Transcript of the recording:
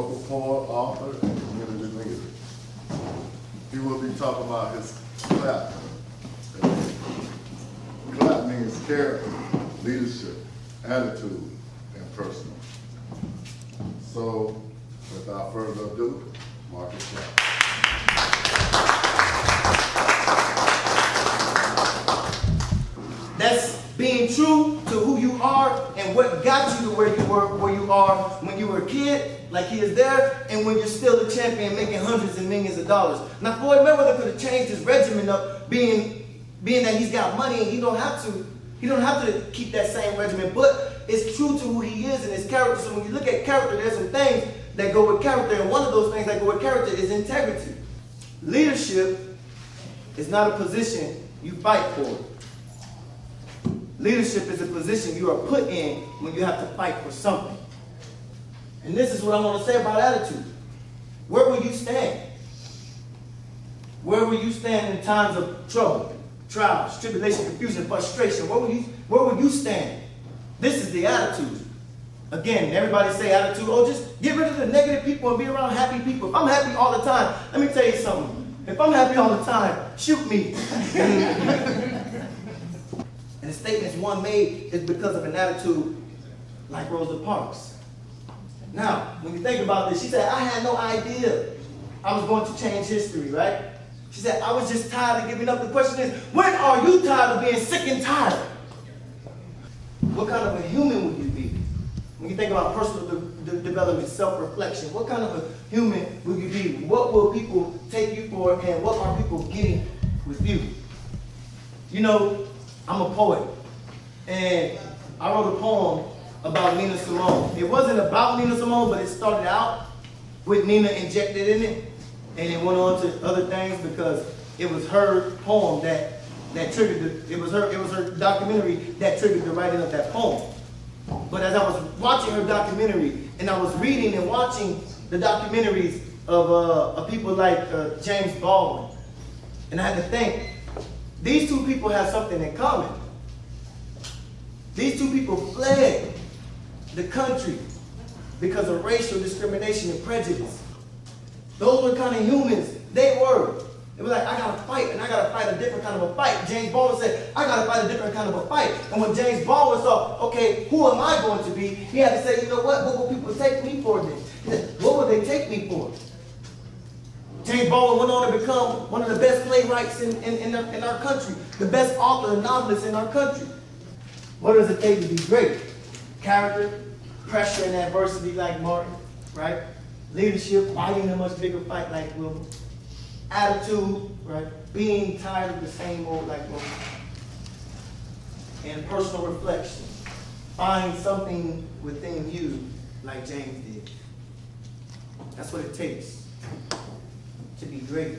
local poet, author, and community leader. He will be talking about his CLAP. CLAP means character, leadership, attitude, and personal. So, without further ado, Marques Clark. That's being true to who you are and what got you to where you are when you were a kid, like he is there, and when you're still a champion making hundreds and millions of dollars. Now, Floyd Mayweather could have changed his regimen up, being that he's got money and he don't have to keep that same regimen, but it's true to who he is and his character. So when you look at character, there's some things that go with character, and one of those things that go with character is integrity. Leadership is not a position you fight for. Leadership is a position you are put in when you have to fight for something. And this is what I want to say about attitude. Where will you stand? Where will you stand in times of trouble, trials, tribulation, confusion, frustration? Where will you stand? This is the attitude. Again, everybody say attitude, oh, just get rid of the negative people and be around happy people. If I'm happy all the time, let me tell you something. If I'm happy all the time, shoot me. And the statements one made is because of an attitude like Rosa Parks. Now, when you think about this, she said, I had no idea I was going to change history, right? She said, I was just tired of giving up. The question is, when are you tired of being sick and tired? What kind of a human would you be? When you think about personal development, self-reflection, what kind of a human will you be? What will people take you for, and what are people getting with you? You know, I'm a poet, and I wrote a poem about Nina Simone. It wasn't about Nina Simone, but it started out with Nina injected in it, and it went on to other things because it was her poem that triggered it was her documentary that triggered the writing of that poem. But as I was watching her documentary, and I was reading and watching the documentaries of people like James Baldwin, and I had to think, these two people have something in common. These two people fled the country because of racial discrimination and prejudice. Those were kind of humans they were. It was like, I gotta fight, and I gotta fight a different kind of a fight. James Baldwin said, I gotta fight a different kind of a fight. And when James Baldwin saw, okay, who am I going to be? He had to say, you know what will people take me for this? He said, what will they take me for? James Baldwin went on to become one of the best playwrights in our country, the best author and novelist in our country. What does it take to be great? Character, pressure and adversity like Martin, right? Leadership, fighting a much bigger fight like Wilbur. Attitude, right? Being tired of the same old like Wilbur. And personal reflection. Find something within you like James did. That's what it takes to be great.